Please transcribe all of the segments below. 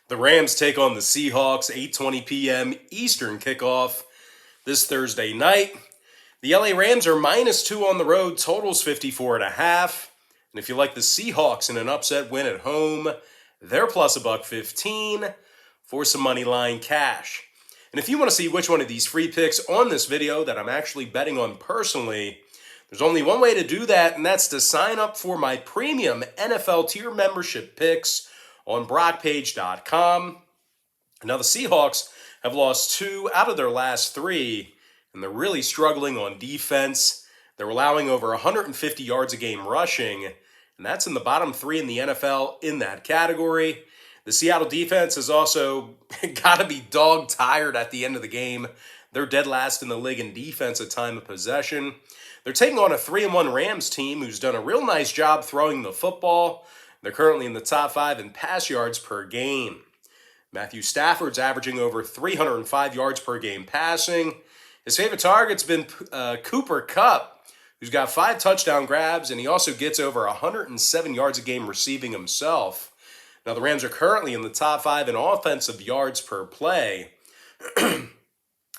The Rams take on the Seahawks, 8:20 p.m. Eastern kickoff this Thursday night. The LA Rams are -2 on the road, totals 54.5. And if you like the Seahawks in an upset win at home, they're plus $1.15 for some money line cash. And if you want to see which one of these free picks on this video that I'm actually betting on personally, there's only one way to do that, and that's to sign up for my premium NFL tier membership picks on BrockPage.com. Now, the Seahawks have lost 2 out of their last 3, and they're really struggling on defense. They're allowing over 150 yards a game rushing, and that's in the bottom 3 in the NFL in that category. The Seattle defense has also got to be dog tired at the end of the game. They're dead last in the league in defense at time of possession. They're taking on a 3-1 Rams team who's done a real nice job throwing the football. They're currently in the top 5 in pass yards per game. Matthew Stafford's averaging over 305 yards per game passing. His favorite target's been Cooper Kupp, who's got 5 touchdown grabs, and he also gets over 107 yards a game receiving himself. Now, the Rams are currently in the top 5 in offensive yards per play.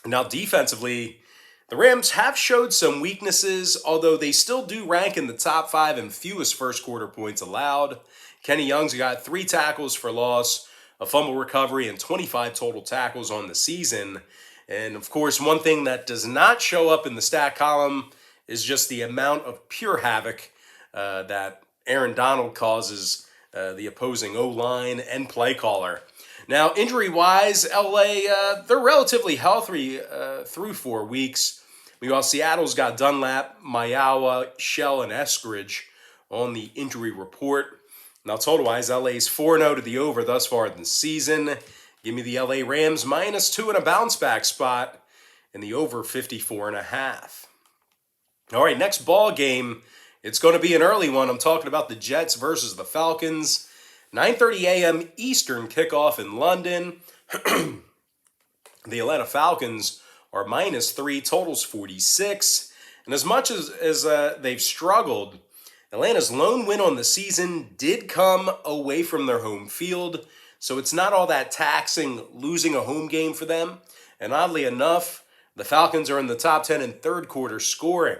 Now, defensively, the Rams have showed some weaknesses, although they still do rank in the top 5 in fewest first quarter points allowed. Kenny Young's got 3 tackles for loss, a fumble recovery, and 25 total tackles on the season. And of course, one thing that does not show up in the stat column is just the amount of pure havoc that Aaron Donald causes the opposing O-line and play caller. Now, injury-wise, LA, they're relatively healthy through 4 weeks. Meanwhile, Seattle's got Dunlap, Mayawa, Shell, and Eskridge on the injury report. Now, total-wise, LA's 4-0 to the over thus far in the season. Give me the LA Rams -2 in a bounce-back spot and the over 54.5. All right, next ball game. It's going to be an early one. I'm talking about the Jets versus the Falcons. 9:30 a.m. Eastern kickoff in London. The Atlanta Falcons are -3, totals 46. And as much as they've struggled, Atlanta's lone win on the season did come away from their home field. So it's not all that taxing losing a home game for them. And oddly enough, the Falcons are in the top 10 in third quarter scoring.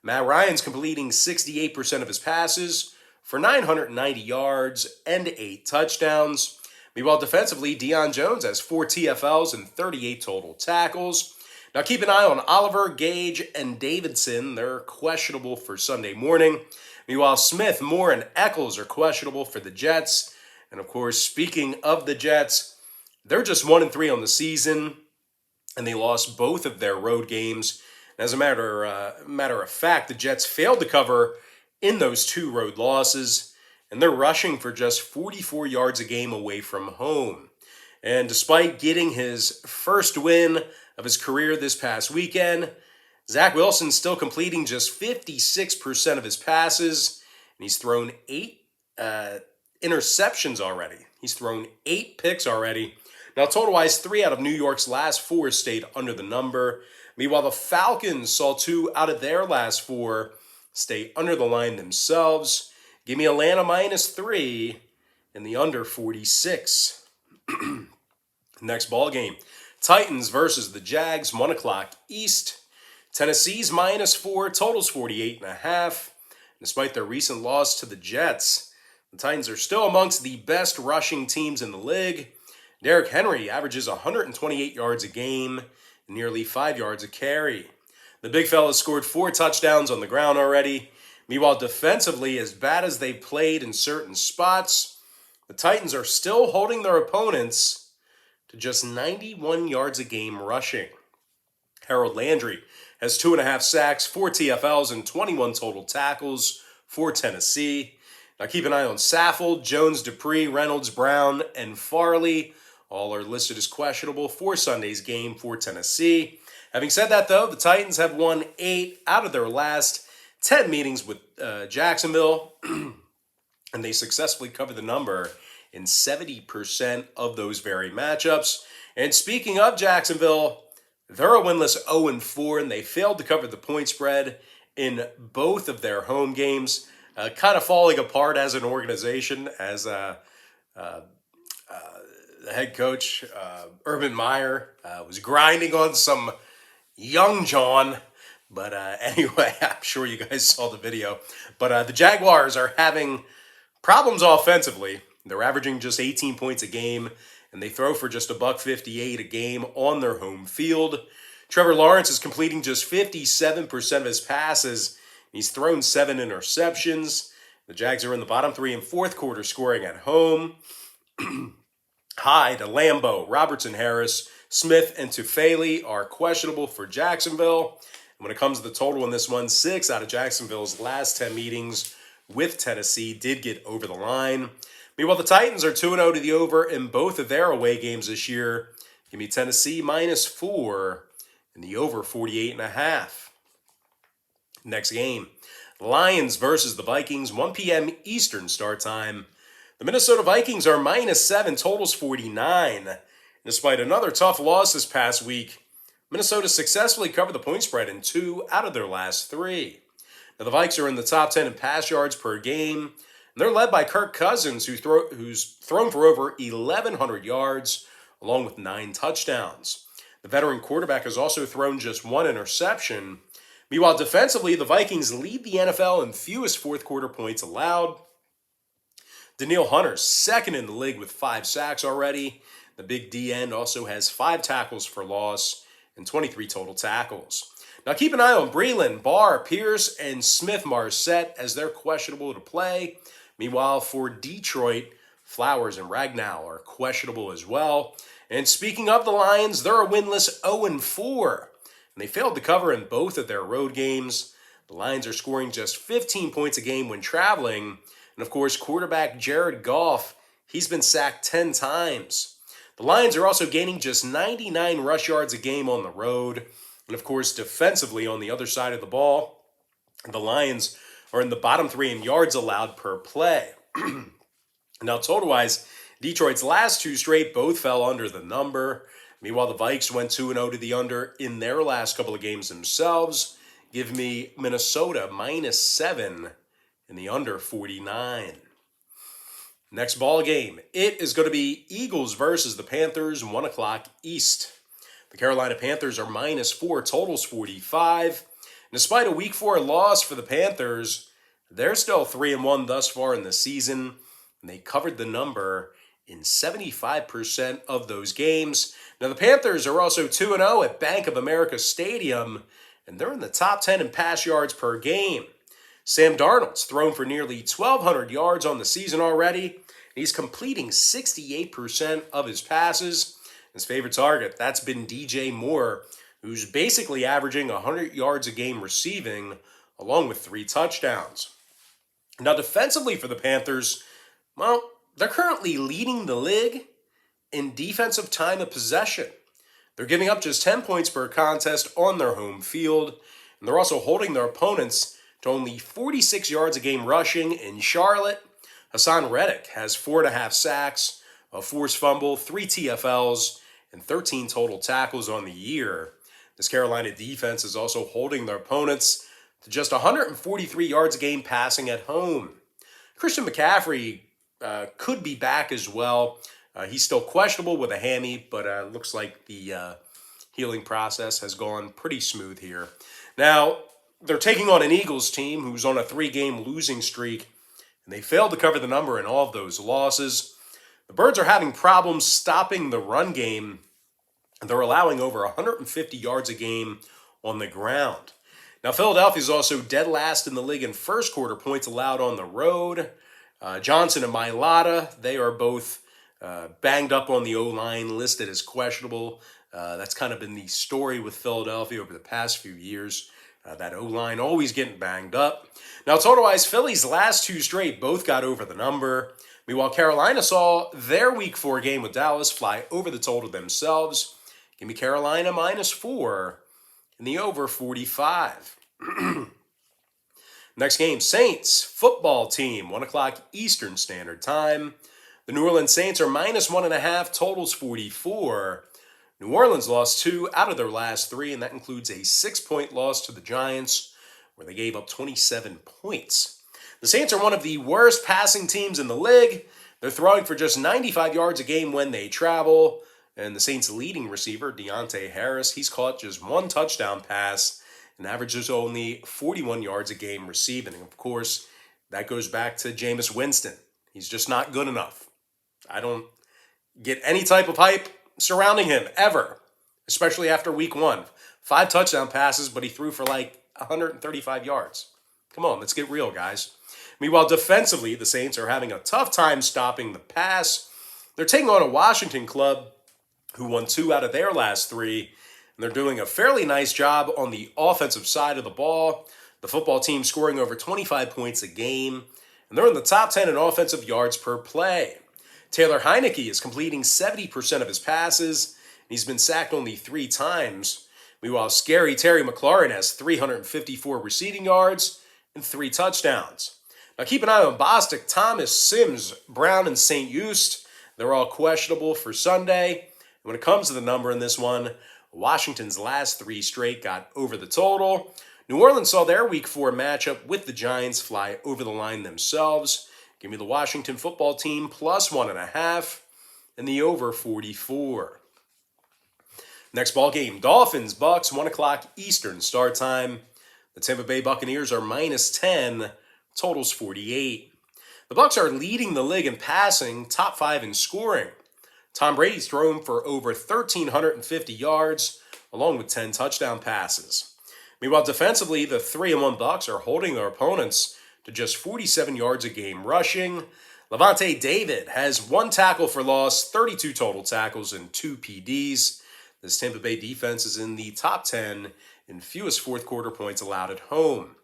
Matt Ryan's completing 68% of his passes for 990 yards and 8 touchdowns. Meanwhile, defensively, Deion Jones has 4 TFLs and 38 total tackles. Now, keep an eye on Oliver, Gage, and Davidson. They're questionable for Sunday morning. Meanwhile, Smith, Moore, and Eccles are questionable for the Jets. And of course, speaking of the Jets, they're just 1-3 on the season, and they lost both of their road games. As a matter of fact, the Jets failed to cover in those 2 road losses, and they're rushing for just 44 yards a game away from home. And despite getting his first win of his career this past weekend, Zach Wilson's still completing just 56% of his passes, and he's thrown 8 interceptions already. He's thrown 8 picks already. Now, total-wise, 3 out of New York's last 4 stayed under the number. Meanwhile, the Falcons saw 2 out of their last 4 stay under the line themselves. Give me Atlanta -3 and the under 46. Next ball game, Titans versus the Jags, 1 o'clock East. Tennessee's -4, totals 48.5. Despite their recent loss to the Jets, the Titans are still amongst the best rushing teams in the league. Derrick Henry averages 128 yards a game, nearly 5 yards a carry. The big fella scored 4 touchdowns on the ground already. Meanwhile, defensively, as bad as they played in certain spots, the Titans are still holding their opponents to just 91 yards a game rushing. Harold Landry has 2.5 sacks, 4 TFLs, and 21 total tackles for Tennessee. Now keep an eye on Saffold, Jones, Dupree, Reynolds, Brown, and Farley. All are listed as questionable for Sunday's game for Tennessee. Having said that, though, the Titans have won 8 out of their last 10 meetings with Jacksonville, and they successfully covered the number in 70% of those very matchups. And speaking of Jacksonville, they're a winless 0-4, and they failed to cover the point spread in both of their home games, kind of falling apart as an organization as head coach, Urban Meyer, was grinding on some young John. But anyway, I'm sure you guys saw the video. But the Jaguars are having problems offensively. They're averaging just 18 points a game, and they throw for just $158 a game on their home field. Trevor Lawrence is completing just 57% of his passes. He's thrown 7 interceptions. The Jags are in the bottom 3 and fourth quarter scoring at home. Hyde, Lambo, Robertson, Harris, Smith, and Tufele are questionable for Jacksonville. And when it comes to the total in this one, 6 out of Jacksonville's last 10 meetings with Tennessee did get over the line. Meanwhile, the Titans are 2-0 to the over in both of their away games this year. Give me Tennessee -4 and the over 48.5. Next game, Lions versus the Vikings, 1 p.m. Eastern start time. The Minnesota Vikings are -7, totals 49. Despite another tough loss this past week, Minnesota successfully covered the point spread in 2 out of their last 3. Now, the Vikes are in the top 10 in pass yards per game, and they're led by Kirk Cousins, who's thrown for over 1,100 yards, along with 9 touchdowns. The veteran quarterback has also thrown just 1 interception. Meanwhile, defensively, the Vikings lead the NFL in fewest fourth quarter points allowed. Danielle Hunter's second in the league with 5 sacks already. The big D end also has 5 tackles for loss and 23 total tackles. Now keep an eye on Breeland, Barr, Pierce, and Smith-Marset as they're questionable to play. Meanwhile, for Detroit, Flowers and Ragnow are questionable as well. And speaking of the Lions, they're a winless 0-4. And they failed to cover in both of their road games. The Lions are scoring just 15 points a game when traveling. And of course, quarterback Jared Goff, he's been sacked 10 times. The Lions are also gaining just 99 rush yards a game on the road. And of course, defensively on the other side of the ball, the Lions are in the bottom 3 in yards allowed per play. Now, total-wise, Detroit's last 2 straight both fell under the number. Meanwhile, the Vikes went 2-0 to the under in their last couple of games themselves. Give me Minnesota -7 and the under 49. Next ball game, it is going to be Eagles versus the Panthers, 1 o'clock East. The Carolina Panthers are -4, totals 45. And despite a Week 4 loss for the Panthers, they're still 3-1 thus far in the season, and they covered the number in 75% of those games. Now, the Panthers are also 2-0 at Bank of America Stadium, and they're in the top 10 in pass yards per game. Sam Darnold's thrown for nearly 1,200 yards on the season already, and he's completing 68% of his passes. His favorite target, that's been DJ Moore, who's basically averaging 100 yards a game receiving, along with 3 touchdowns. Now, defensively for the Panthers, well, they're currently leading the league in defensive time of possession. They're giving up just 10 points per contest on their home field, and they're also holding their opponents to only 46 yards a game rushing in Charlotte. Hassan Reddick has 4.5 sacks, a forced fumble, 3 TFLs, and 13 total tackles on the year. This Carolina defense is also holding their opponents to just 143 yards a game passing at home. Christian McCaffrey could be back as well. He's still questionable with a hammy, but looks like the healing process has gone pretty smooth here. Now, they're taking on an Eagles team who's on a 3-game losing streak, and they failed to cover the number in all of those losses. The Birds are having problems stopping the run game, and they're allowing over 150 yards a game on the ground. Now, Philadelphia is also dead last in the league in first quarter points allowed on the road. Johnson and Mailata, they are both banged up on the O-line, listed as questionable. That's kind of been the story with Philadelphia over the past few years. That O-line always getting banged up. Now, total-wise, Philly's last 2 straight both got over the number. Meanwhile, Carolina saw their Week 4 game with Dallas fly over the total themselves. Give me Carolina -4 and the over 45. Next game, Saints football team, 1 o'clock Eastern Standard Time. The New Orleans Saints are -1.5, totals 44. New Orleans lost 2 out of their last 3, and that includes a 6-point loss to the Giants, where they gave up 27 points. The Saints are one of the worst passing teams in the league. They're throwing for just 95 yards a game when they travel. And the Saints' leading receiver, Deontay Harris, he's caught just one touchdown pass and averages only 41 yards a game receiving. And of course, that goes back to Jameis Winston. He's just not good enough. I don't get any type of hype surrounding him ever, especially after week 1. 5 touchdown passes, but he threw for like 135 yards. Come on, let's get real, guys. Meanwhile, defensively, the Saints are having a tough time stopping the pass. They're taking on a Washington club who won 2 out of their last 3, and they're doing a fairly nice job on the offensive side of the ball. The football team scoring over 25 points a game, and they're in the top 10 in offensive yards per play. Taylor Heineke is completing 70% of his passes, and he's been sacked only 3 times. Meanwhile, scary Terry McLaurin has 354 receiving yards and 3 touchdowns. Now keep an eye on Bostic, Thomas, Sims, Brown, and St. Just. They're all questionable for Sunday. And when it comes to the number in this one, Washington's last 3 straight got over the total. New Orleans saw their Week 4 matchup with the Giants fly over the line themselves. Give me the Washington football team plus 1.5 and the over 44. Next ball game, Dolphins, Bucks, 1 o'clock Eastern start time. The Tampa Bay Buccaneers are minus 10, totals 48. The Bucks are leading the league in passing, top 5 in scoring. Tom Brady's thrown for over 1,350 yards, along with 10 touchdown passes. Meanwhile, defensively, the 3-1 Bucks are holding their opponents to just 47 yards a game rushing. Levante David has 1 tackle for loss, 32 total tackles, and 2 PDs. This Tampa Bay defense is in the top 10 in fewest fourth quarter points allowed at home.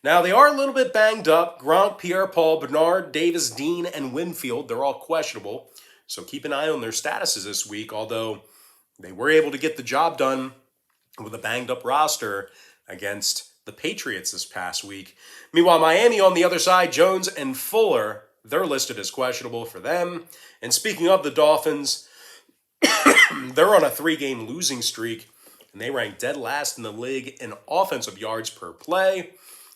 Now, they are a little bit banged up. Gronk, Pierre-Paul, Bernard, Davis, Dean, and Winfield, they're all questionable. So keep an eye on their statuses this week, although they were able to get the job done with a banged-up roster against the Patriots this past week. Meanwhile, Miami on the other side, Jones and Fuller, they're listed as questionable for them. And speaking of the Dolphins, they're on a 3-game losing streak, and they rank dead last in the league in offensive yards per play.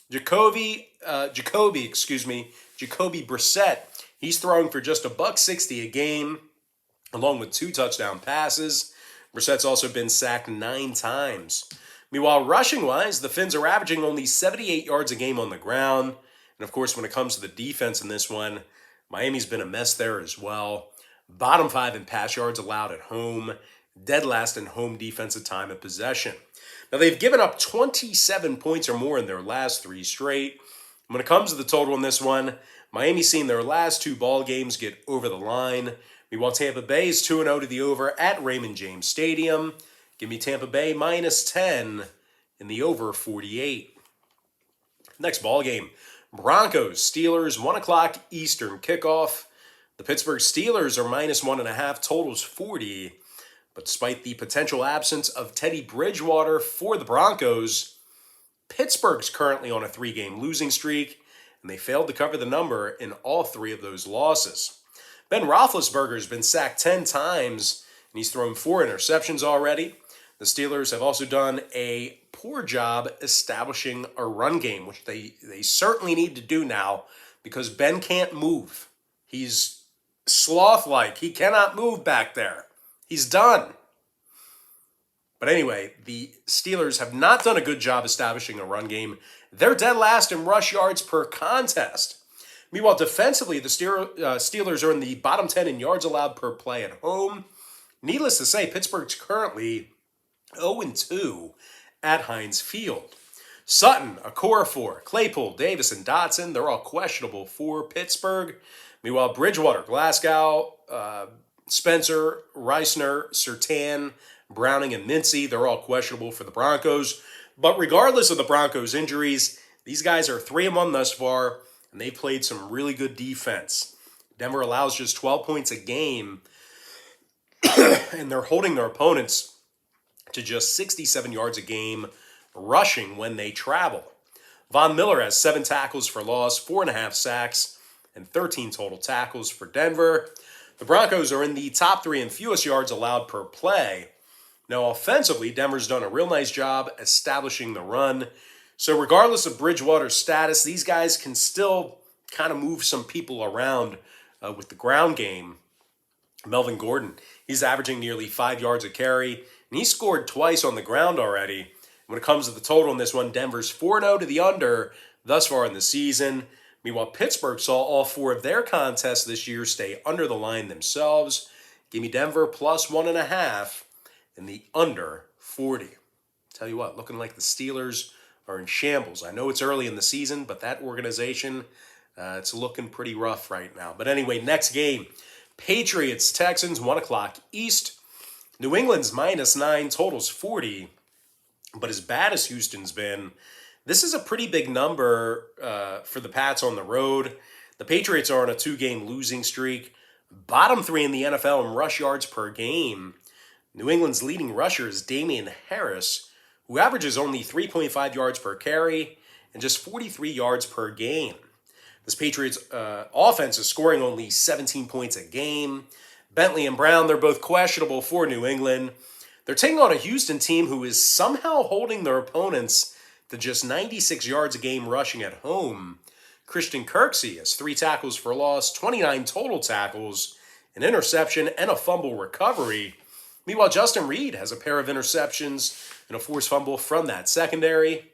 Jacoby Brissett, he's throwing for just $160 a game, along with 2 touchdown passes. Brissett's also been sacked 9 times. Meanwhile, rushing-wise, the Fins are averaging only 78 yards a game on the ground. And of course, when it comes to the defense in this one, Miami's been a mess there as well. Bottom 5 in pass yards allowed at home, dead last in home defensive time of possession. Now, they've given up 27 points or more in their last 3 straight. When it comes to the total in this one, Miami's seen their last 2 ball games get over the line. Meanwhile, Tampa Bay is 2-0 to the over at Raymond James Stadium. Give me Tampa Bay minus 10 in the over 48. Next ball game, Broncos, Steelers, 1 o'clock Eastern kickoff. The Pittsburgh Steelers are minus 1.5, totals 40. But despite the potential absence of Teddy Bridgewater for the Broncos, Pittsburgh's currently on a 3-game losing streak, and they failed to cover the number in all 3 of those losses. Ben Roethlisberger has been sacked 10 times, and he's thrown 4 interceptions already. The Steelers have also done a poor job establishing a run game, which they certainly need to do now because Ben can't move. He's sloth-like. He cannot move back there. He's done. But anyway, the Steelers have not done a good job establishing a run game. They're dead last in rush yards per contest. Meanwhile, defensively, the Steelers are in the bottom 10 in yards allowed per play at home. Needless to say, Pittsburgh's currently 0-2 at Heinz Field. Sutton, Okorafor, Claypool, Davis, and Dotson, they're all questionable for Pittsburgh. Meanwhile, Bridgewater, Glasgow, Spencer, Reisner, Surtain, Browning, and Mincy, they're all questionable for the Broncos. But regardless of the Broncos' injuries, these guys are 3-1 thus far, and they've played some really good defense. Denver allows just 12 points a game, and they're holding their opponents to just 67 yards a game rushing when they travel. Von Miller has 7 tackles for loss, 4.5 sacks, and 13 total tackles for Denver. The Broncos are in the top 3 in fewest yards allowed per play. Now, offensively, Denver's done a real nice job establishing the run. So regardless of Bridgewater's status, these guys can still kind of move some people around with the ground game. Melvin Gordon, he's averaging nearly 5 yards a carry, and he scored twice on the ground already. When it comes to the total in this one, Denver's 4-0 to the under thus far in the season. Meanwhile, Pittsburgh saw all 4 of their contests this year stay under the line themselves. Give me Denver plus 1.5 and the under 40. Tell you what, looking like the Steelers are in shambles. I know it's early in the season, but that organization, it's looking pretty rough right now. But anyway, next game, Patriots, Texans, 1 o'clock East. New England's -9, totals 40. But as bad as Houston's been, this is a pretty big number for the Pats on the road. The Patriots are on a 2-game losing streak. Bottom 3 in the NFL in rush yards per game. New England's leading rusher is Damian Harris, who averages only 3.5 yards per carry and just 43 yards per game. This Patriots offense is scoring only 17 points a game. Bentley and Brown, they're both questionable for New England. They're taking on a Houston team who is somehow holding their opponents to just 96 yards a game rushing at home. Christian Kirksey has 3 tackles for loss, 29 total tackles, an interception, and a fumble recovery. Meanwhile, Justin Reed has a pair of interceptions and a forced fumble from that secondary.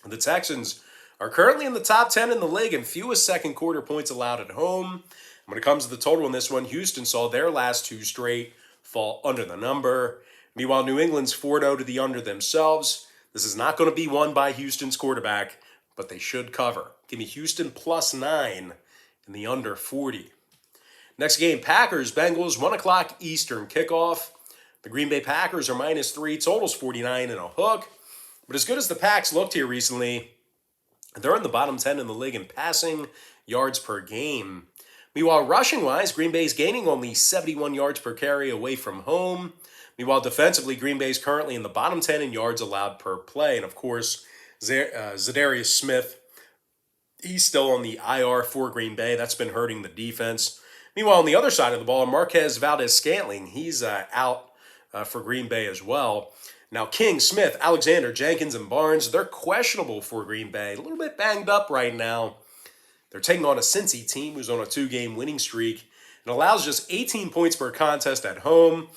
The Texans are currently in the top 10 in the league in fewest second quarter points allowed at home. When it comes to the total in this one, Houston saw their last 2 straight fall under the number. Meanwhile, New England's 4-0 to the under themselves. This is not going to be won by Houston's quarterback, but they should cover. Give me Houston plus 9 and the under 40. Next game, Packers, Bengals, 1 o'clock Eastern kickoff. The Green Bay Packers are -3, totals 49 and a hook. But as good as the Packs looked here recently, they're in the bottom 10 in the league in passing yards per game. Meanwhile, rushing-wise, Green Bay's gaining only 71 yards per carry away from home. Meanwhile, defensively, Green Bay's currently in the bottom 10 in yards allowed per play. And of course, Zadarius Smith, he's still on the IR for Green Bay. That's been hurting the defense. Meanwhile, on the other side of the ball, Marquez Valdez-Scantling, he's out for Green Bay as well. Now, King, Smith, Alexander, Jenkins, and Barnes, they're questionable for Green Bay. A little bit banged up right now. They're taking on a Cincy team who's on a 2-game winning streak and allows just 18 points per contest at home.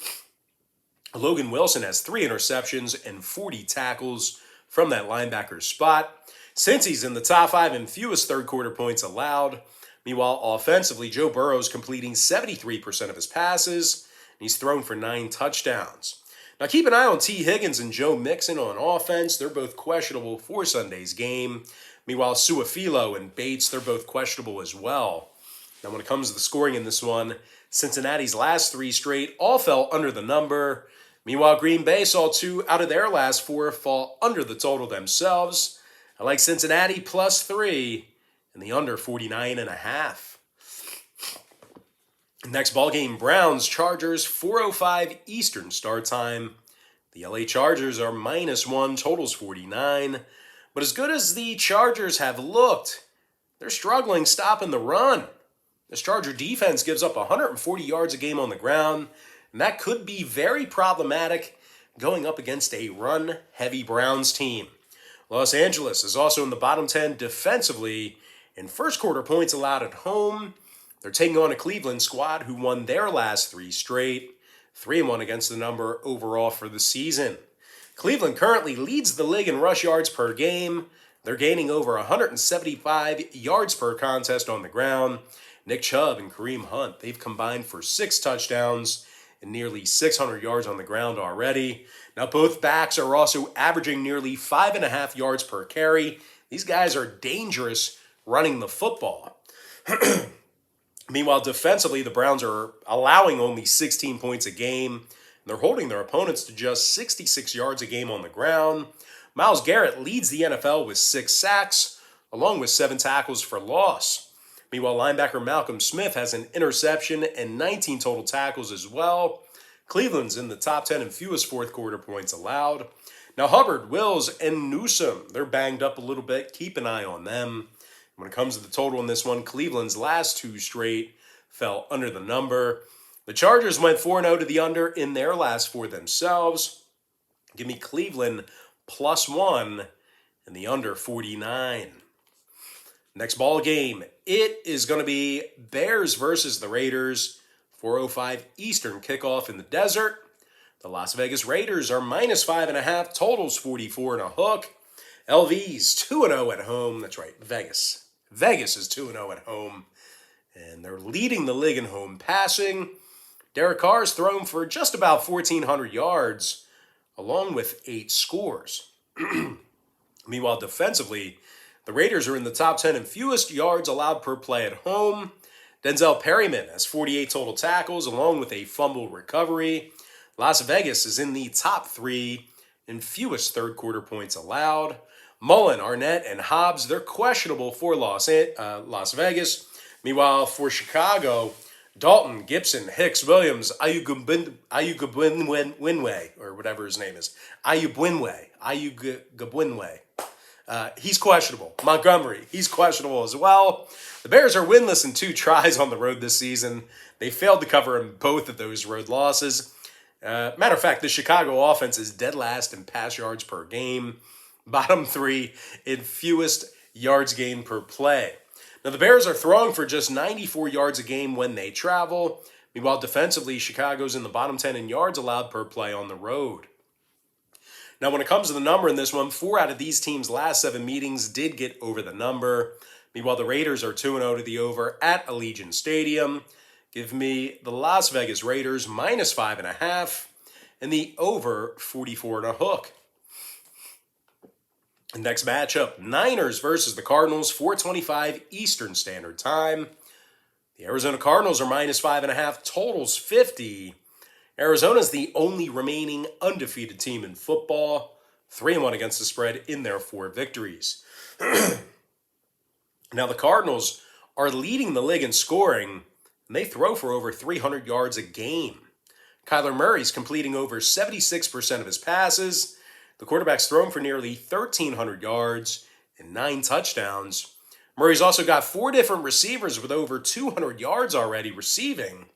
Logan Wilson has 3 interceptions and 40 tackles from that linebacker spot. Cincy's in the top 5 in fewest third quarter points allowed. Meanwhile, offensively, Joe Burrow's completing 73% of his passes, and he's thrown for 9 touchdowns. Now keep an eye on T. Higgins and Joe Mixon on offense. They're both questionable for Sunday's game. Meanwhile, Suafilo and Bates, they're both questionable as well. Now when it comes to the scoring in this one, Cincinnati's last 3 straight all fell under the number. Meanwhile, Green Bay saw 2 out of their last 4 fall under the total themselves. I like Cincinnati plus 3 and the under 49.5. Next ball game, Browns, Chargers, 4:05 Eastern start time. The LA Chargers are -1, totals 49. But as good as the Chargers have looked, they're struggling stopping the run. This Charger defense gives up 140 yards a game on the ground, and that could be very problematic going up against a run-heavy Browns team. Los Angeles is also in the bottom 10 defensively in first quarter points allowed at home. They're taking on a Cleveland squad who won their last 3 straight, 3-1 against the number overall for the season. Cleveland currently leads the league in rush yards per game. They're gaining over 175 yards per contest on the ground. Nick Chubb and Kareem Hunt, they've combined for 6 touchdowns and nearly 600 yards on the ground already. Now, both backs are also averaging nearly 5.5 yards per carry. These guys are dangerous running the football. Meanwhile, defensively, the Browns are allowing only 16 points a game. They're holding their opponents to just 66 yards a game on the ground. Myles Garrett leads the NFL with 6 sacks, along with 7 tackles for loss. Meanwhile, linebacker Malcolm Smith has an interception and 19 total tackles as well. Cleveland's in the top 10 in fewest fourth quarter points allowed. Now, Hubbard, Wills, and Newsome, they're banged up a little bit. Keep an eye on them. When it comes to the total in this one, Cleveland's last 2 straight fell under the number. The Chargers went 4-0 to the under in their last 4 themselves. Give me Cleveland plus 1 and the under 49. Next ball game, it is going to be Bears versus the Raiders. 4:05 Eastern kickoff in the desert. The Las Vegas Raiders are minus 5.5. Totals 44 and a hook. LV's 2-0 at home. That's right, Vegas. Vegas is 2-0 at home. And they're leading the league in home passing. Derek Carr's thrown for just about 1,400 yards, along with 8 scores. Meanwhile, defensively, the Raiders are in the top 10 in fewest yards allowed per play at home. Denzel Perryman has 48 total tackles, along with a fumble recovery. Las Vegas is in the top 3 in fewest third-quarter points allowed. Mullen, Arnett, and Hobbs, they're questionable for Las Vegas. Meanwhile, for Chicago, Dalton, Gibson, Hicks, Williams, Ayubwinwe, or whatever his name is. Ayubwinwe. He's questionable. Montgomery, he's questionable as well. The Bears are winless in 2 tries on the road this season. They failed to cover in both of those road losses. Matter of fact, the Chicago offense is dead last in pass yards per game. Bottom 3 in fewest yards gained per play. Now, the Bears are throwing for just 94 yards a game when they travel. Meanwhile, defensively, Chicago's in the bottom 10 in yards allowed per play on the road. Now, when it comes to the number in this one, 4 out of these teams' last 7 meetings did get over the number. Meanwhile, the Raiders are 2-0 to the over at Allegiant Stadium. Give me the Las Vegas Raiders minus 5.5 and the over 44 and a hook. Next matchup, Niners versus the Cardinals, 4:25 Eastern Standard Time. The Arizona Cardinals are minus 5.5, totals 50. Arizona's the only remaining undefeated team in football, 3-1 against the spread in their 4 victories. Now, the Cardinals are leading the league in scoring, and they throw for over 300 yards a game. Kyler Murray's completing over 76% of his passes. The quarterback's thrown for nearly 1,300 yards and 9 touchdowns. Murray's also got 4 different receivers with over 200 yards already receiving.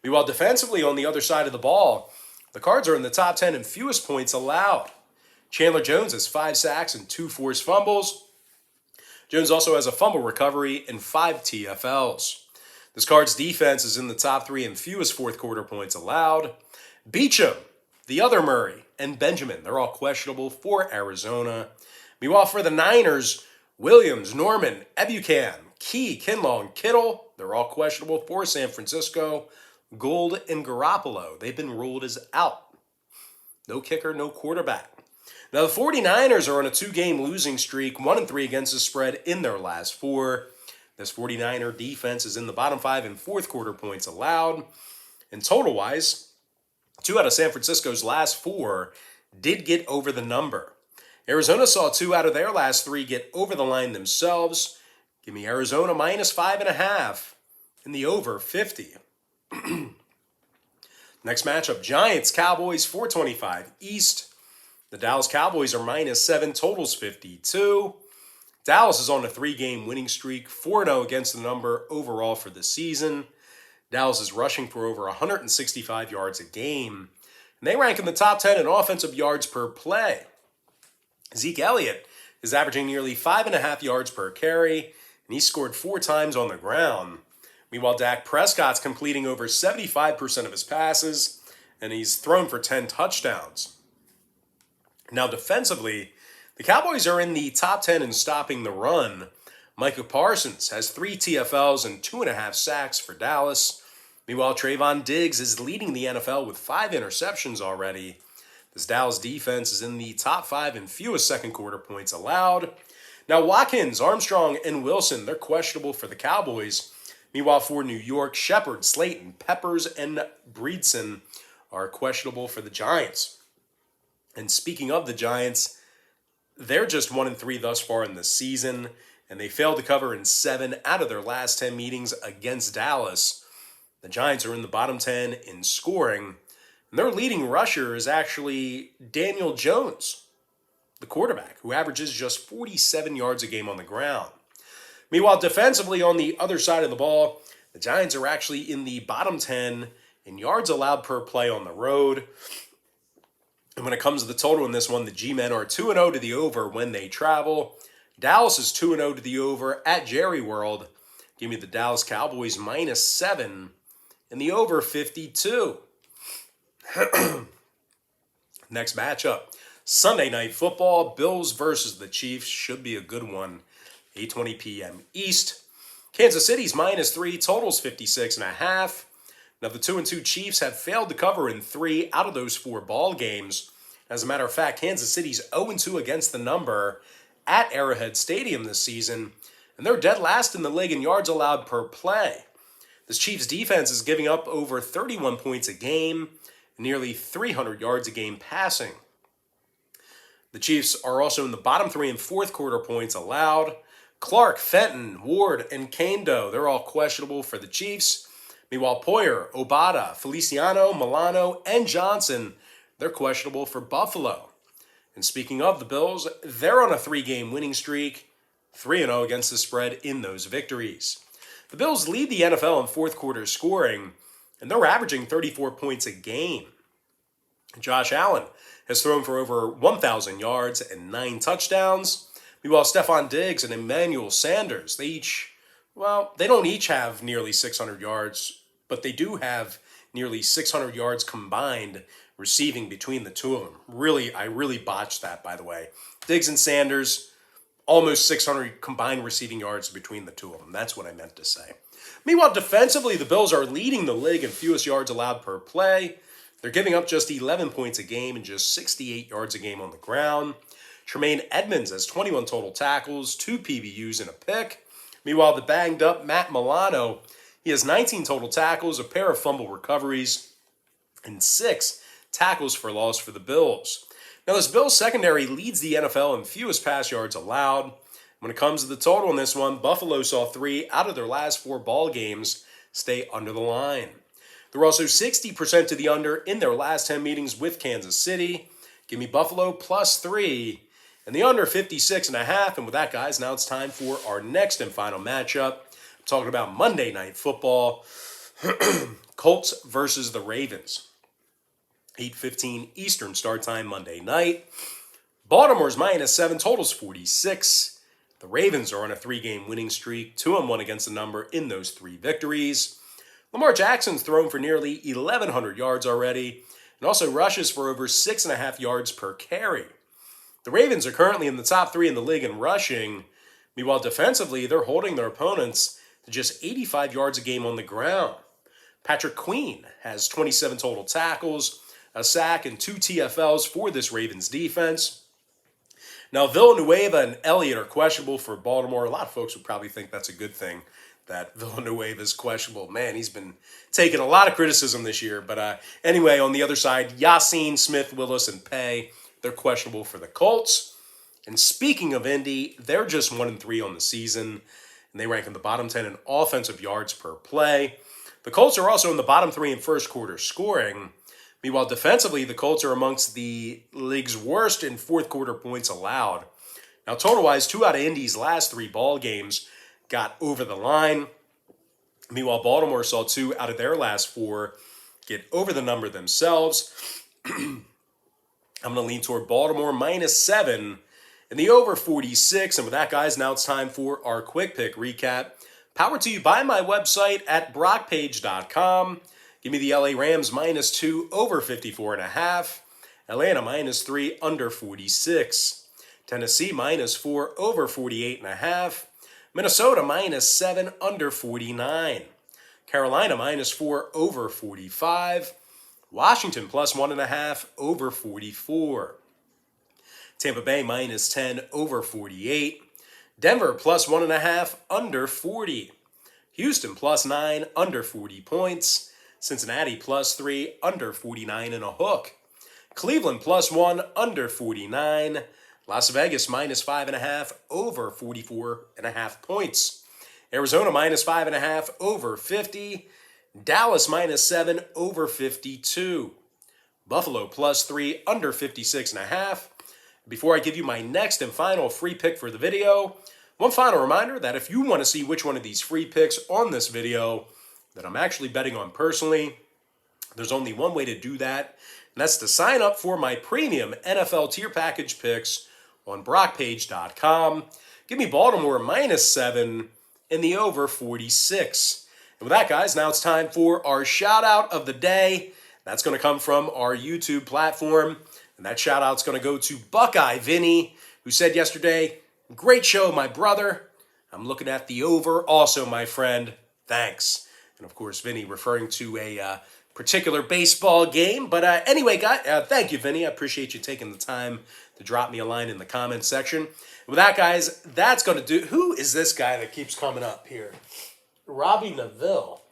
Meanwhile, defensively on the other side of the ball, the Cards are in the top 10 in fewest points allowed. Chandler Jones has 5 sacks and 2 forced fumbles. Jones also has a fumble recovery and 5 TFLs. This Cards defense is in the top 3 in fewest fourth-quarter points allowed. Beachum, the other Murray, and Benjamin, they're all questionable for Arizona. Meanwhile, for the Niners, Williams, Norman, Ebukam, Key, Kinlaw, Kittle, they're all questionable for San Francisco. Gould and Garoppolo, they've been ruled as out. No kicker, no quarterback. Now, the 49ers are on a 2-game losing streak, 1-3 against the spread in their last 4. This 49er defense is in the bottom 5 in fourth-quarter points allowed. And total-wise, 2 out of San Francisco's last 4 did get over the number. Arizona saw 2 out of their last 3 get over the line themselves. Give me Arizona minus 5.5 and the over 50. Next matchup, Giants, Cowboys, 4:25 East. The Dallas Cowboys are minus 7, totals 52. Dallas is on a 3-game winning streak, 4-0 against the number overall for the season. Dallas is rushing for over 165 yards a game, and they rank in the top 10 in offensive yards per play. Zeke Elliott is averaging nearly 5.5 yards per carry, and he scored 4 times on the ground. Meanwhile, Dak Prescott's completing over 75% of his passes, and he's thrown for 10 touchdowns. Now, defensively, the Cowboys are in the top 10 in stopping the run. Micah Parsons has 3 TFLs and 2.5 sacks for Dallas. Meanwhile, Trayvon Diggs is leading the NFL with 5 interceptions already. This Dallas defense is in the top 5 in fewest second-quarter points allowed. Now, Watkins, Armstrong, and Wilson, they're questionable for the Cowboys. Meanwhile, for New York, Shepard, Slayton, Peppers, and Breedson are questionable for the Giants. And speaking of the Giants, they're just 1-3 thus far in the season, and they failed to cover in 7 out of their last 10 meetings against Dallas. The Giants are in the bottom 10 in scoring, and their leading rusher is actually Daniel Jones, the quarterback, who averages just 47 yards a game on the ground. Meanwhile, defensively on the other side of the ball, the Giants are actually in the bottom 10 in yards allowed per play on the road. And when it comes to the total in this one, the G-Men are 2-0 to the over when they travel. Dallas is 2-0 to the over at Jerry World. Give me the Dallas Cowboys -7 and the over 52. Next matchup, Sunday Night Football, Bills versus the Chiefs. Should be a good one. 8:20 p.m. East. Kansas City's -3, totals 56.5. Now, the 2-2 Chiefs have failed to cover in 3 out of those 4 ball games. As a matter of fact, Kansas City's 0-2 against the number at Arrowhead Stadium this season, and they're dead last in the league in yards allowed per play. This Chiefs defense is giving up over 31 points a game, nearly 300 yards a game passing. The Chiefs are also in the bottom 3 and fourth quarter points allowed. Clark, Fenton, Ward, and Kando, they're all questionable for the Chiefs. Meanwhile, Poyer, Obata, Feliciano, Milano, and Johnson, they're questionable for Buffalo. And speaking of the Bills, they're on a 3-game winning streak, 3-0 against the spread in those victories. The Bills lead the NFL in fourth quarter scoring, and they're averaging 34 points a game. Josh Allen has thrown for over 1,000 yards and 9 touchdowns. Meanwhile, Stephon Diggs and Emmanuel Sanders, they don't each have nearly 600 yards, but they do have nearly 600 yards combined receiving between the two of them. I really botched that, by the way. Diggs and Sanders, almost 600 combined receiving yards between the two of them. That's what I meant to say. Meanwhile, defensively, the Bills are leading the league in fewest yards allowed per play. They're giving up just 11 points a game and just 68 yards a game on the ground. Tremaine Edmonds has 21 total tackles, 2 PBUs, and a pick. Meanwhile, the banged-up Matt Milano, he has 19 total tackles, a pair of fumble recoveries, and 6 tackles for loss for the Bills. Now, this Bills secondary leads the NFL in fewest pass yards allowed. When it comes to the total in this one, Buffalo saw 3 out of their last 4 ball games stay under the line. They're also 60% to the under in their last 10 meetings with Kansas City. Give me Buffalo +3 and the under 56.5. And with that, guys, now it's time for our next and final matchup. I'm talking about Monday Night Football. Colts versus the Ravens. 8:15 Eastern start time Monday night. Baltimore's -7, totals 46. The Ravens are on a 3-game winning streak, 2-1 against the number in those 3 victories. Lamar Jackson's thrown for nearly 1,100 yards already and also rushes for over 6.5 yards per carry. The Ravens are currently in the top 3 in the league in rushing. Meanwhile, defensively, they're holding their opponents to just 85 yards a game on the ground. Patrick Queen has 27 total tackles, a sack, and 2 TFLs for this Ravens defense. Now, Villanueva and Elliott are questionable for Baltimore. A lot of folks would probably think that's a good thing, that Villanueva is questionable. Man, he's been taking a lot of criticism this year. But anyway, on the other side, Yassine, Smith, Willis, and Pay, they're questionable for the Colts. And speaking of Indy, they're just 1-3 on the season, and they rank in the bottom 10 in offensive yards per play. The Colts are also in the bottom 3 in first quarter scoring. Meanwhile, defensively, the Colts are amongst the league's worst in fourth quarter points allowed. Now, total-wise, 2 out of Indy's last 3 ball games got over the line. Meanwhile, Baltimore saw 2 out of their last 4 get over the number themselves. I'm going to lean toward Baltimore -7 and the over 46. And with that, guys, now it's time for our quick pick recap. Powered to you by my website at brockpage.com. Give me the LA Rams -2 over 54.5. Atlanta -3 under 46. Tennessee -4 over 48.5. Minnesota -7 under 49. Carolina -4 over 45. Washington +1.5 over 44. Tampa Bay -10 over 48. Denver +1.5 under 40. Houston +9 under 40 points. Cincinnati +3 under 49 and a hook. Cleveland +1 under 49. Las Vegas -5.5 over 44.5 points. Arizona -5.5 over 50. Dallas -7 over 52. Buffalo +3 under 56.5. Before I give you my next and final free pick for the video, one final reminder that if you want to see which one of these free picks on this video that I'm actually betting on personally, there's only one way to do that, and that's to sign up for my premium NFL tier package picks on brockpage.com. Give me Baltimore -7 and the over 46. And with that, guys, now it's time for our shout out of the day. That's going to come from our YouTube platform. And that shout out's going to go to Buckeye Vinny, who said yesterday, "Great show, my brother. I'm looking at the over. Also, my friend, thanks." And of course, Vinny referring to a particular baseball game. But anyway, guys, thank you, Vinny. I appreciate you taking the time to drop me a line in the comment section. And with that, guys, that's going to do. Who is this guy that keeps coming up here? Robbie Neville.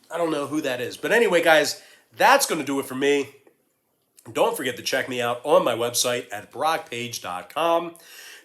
I don't know who that is. But anyway, guys, that's going to do it for me. Don't forget to check me out on my website at brockpage.com.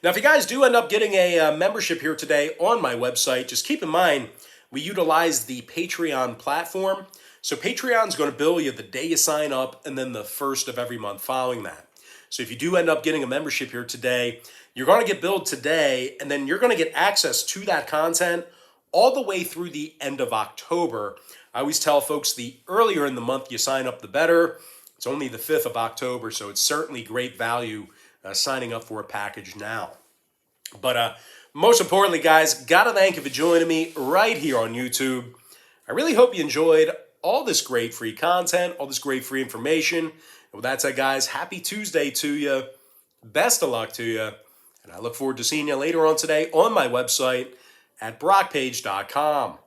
Now, if you guys do end up getting a membership here today on my website, just keep in mind we utilize the Patreon platform. So Patreon's going to bill you the day you sign up and then the first of every month following that. So if you do end up getting a membership here today, you're going to get billed today, and then you're going to get access to that content all the way through the end of October. I always tell folks the earlier in the month you sign up, the better. It's only the 5th of October, so it's certainly great value signing up for a package now. But most importantly, guys, got to thank you for joining me right here on YouTube. I really hope you enjoyed all this great free content, all this great free information. And with that said, guys, happy Tuesday to you. Best of luck to you. And I look forward to seeing you later on today on my website at brockpage.com.